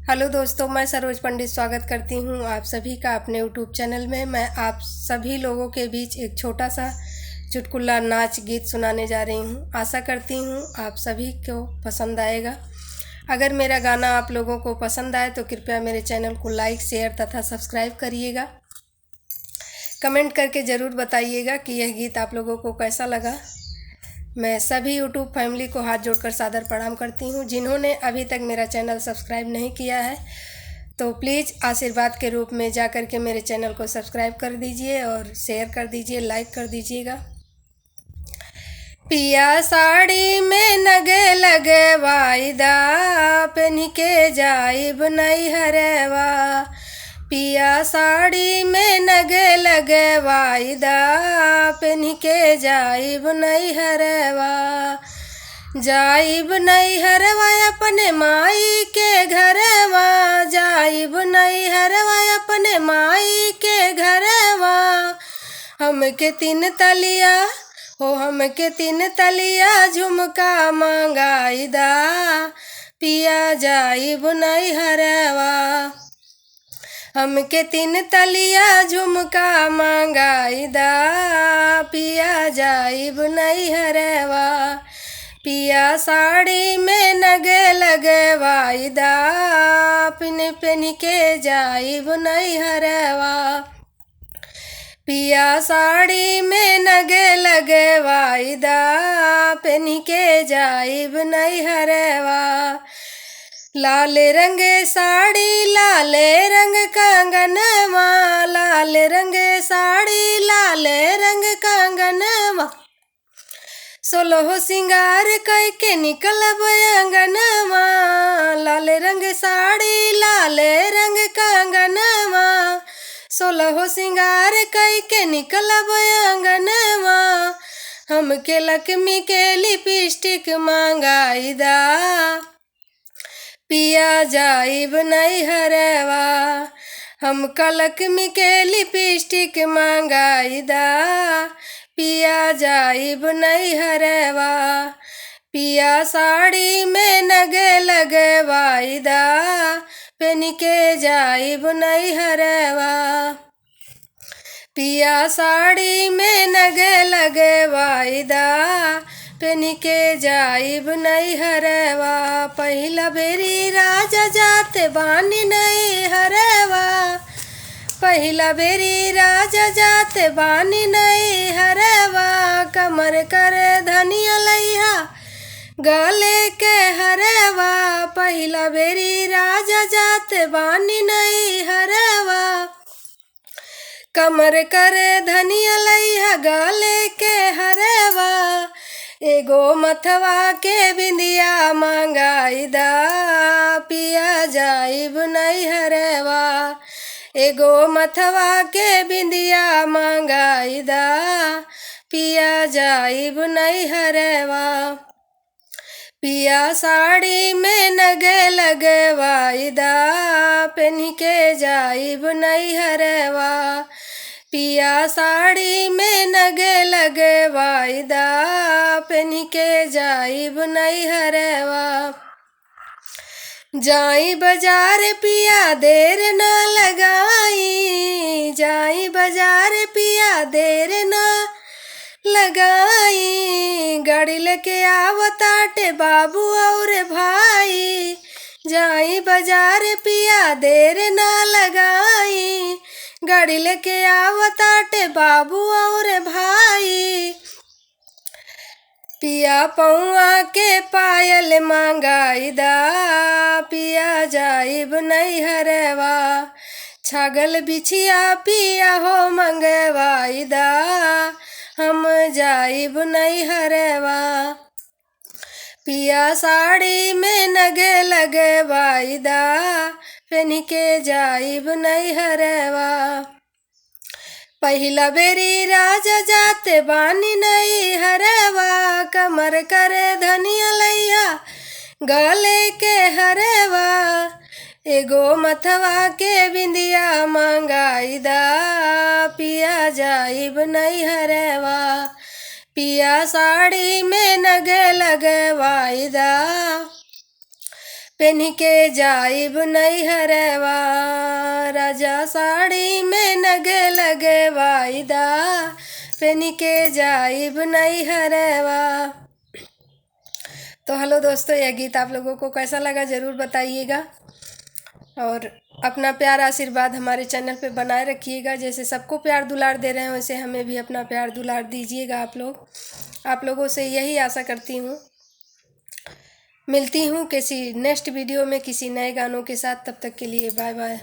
Hello दोस्तों, मैं सरोज पंडित स्वागत करती हूँ आप सभी का अपने यूट्यूब चैनल में। मैं आप सभी लोगों के बीच एक छोटा सा चुटकुला नाच गीत सुनाने जा रही हूँ। आशा करती हूँ आप सभी को पसंद आएगा। अगर मेरा गाना आप लोगों को पसंद आए तो कृपया मेरे चैनल को लाइक, शेयर तथा सब्सक्राइब करिएगा। कमेंट करके ज़रूर बताइएगा कि यह गीत आप लोगों को कैसा लगा। मैं सभी यूट्यूब फैमिली को हाथ जोड़कर सादर प्रणाम करती हूँ। जिन्होंने अभी तक मेरा चैनल सब्सक्राइब नहीं किया है तो प्लीज़ आशीर्वाद के रूप में जा कर के मेरे चैनल को सब्सक्राइब कर दीजिए और शेयर कर दीजिए, लाइक कर दीजिएगा। पिया साड़ी में नगे लगे वाइदा पेन के जाइब नहीं हरेवा। पिया साड़ी में नगे लगे वाइदा पेन के जाइब नहीं हरेवा। जाइब नहीं हरवा अपने माई के घरवा। जाइब नहीं हरवा अपने माई के घरवा। हमके तीन तलिया हमके तीन तलिया झुमका मंगाई दा। पिया जाइब नहीं हरवा। हमके तीन तलिया झुमका मंगाई दा। पिया जाइब नहीं हरवा। पिया साड़ी में नगे लगे वाइदा पेन के जाइब नहीं हरवा। पिया साड़ी में नगे लगे वाइदा पेन के जाइब नहीं हरवा। लाल रंग साड़ी लाल रंग कंगनवा। लाल रंग साड़ी लाल रंग कंगनवा। सोलहो सिंगार कई के निकलब अंगनवा। लाल रंग साड़ी लाल रंग कंगनवा। सोलहो सिंगार कई के निकलब अंगनवा। हमके लक्ष्मी के लिपस्टिक मंगाई दा। पिया जाइब नहीं हरवा। हमका लक्ष्मी के लिपस्टिक मंगाई दा। पिया जाइब नहीं हरवा। पिया साड़ी में नगे लगे वाइदा पेन के जाइब नहीं हरवा। पिया साड़ी में नगे लगे वाइदा पेन के जाइब नहीं हरवा। पहिला बेरी राजा जाते बानी नहीं हरवा। पहिला बेरी राजा जाते बानी नहीं हरवा। कमर कर धनिया लैया गले के हरवा। पहिला बेरी राजा जाते बानी नहीं हरवा। कमर कर धनिया लैया गले के हरवा। एगो मथवा के बिंदिया मंगाई दा। पिया जाइब नहीं हरवा। एगो मथवा के बिंदिया मंगाई दा। पिया जाइब नहीं हरवा। पिया साड़ी में नगे लगे वाइदा पेन के जाइब नहीं हरवा। पिया साड़ी में नगे लगे वाइदा पेन के जाइब नहीं हरवा। जाई बाजार पिया देर ना लगाई। जाई बाजार पिया देर ना लगाई। गाड़ी लेके आवताटे बाबू और भाई। जाई बाजार पिया देर ना लगाई। गाड़ी लेके आवताटे बाबू और भाई। पिया पौआ के पायल मंगाई दा। पिया जाइब नहीं हरवा। छागल बिछिया पिया हो मंगवाई दा। हम जाइब नहीं हरवा। पिया साड़ी में नगे लगे वाइदा पेन के जाइब नहीं हरवा। पहिला बेरी राजा जाते बानी नहीं हरवा। कमर कर धनिया लैया गले के हरवा। एगो मथवा के बिंदिया मंगाई दा। पिया जाइब नहीं हरवा। पिया साड़ी में नगे लगे वाइदा पेन्ही के जाइब नैहरवा, राजा साड़ी में नग लगवाइदा, पेन्ही के जाइब नैहरवा। तो हेलो दोस्तों, यह गीत आप लोगों को कैसा लगा ज़रूर बताइएगा, और अपना प्यार आशीर्वाद हमारे चैनल पे बनाए रखिएगा। जैसे सबको प्यार दुलार दे रहे हैं वैसे हमें भी अपना प्यार दुलार दीजिएगा आप लोग। आप लोगों से यही आशा करती हूँ। मिलती हूँ किसी नेक्स्ट वीडियो में किसी नए गानों के साथ। तब तक के लिए बाय बाय।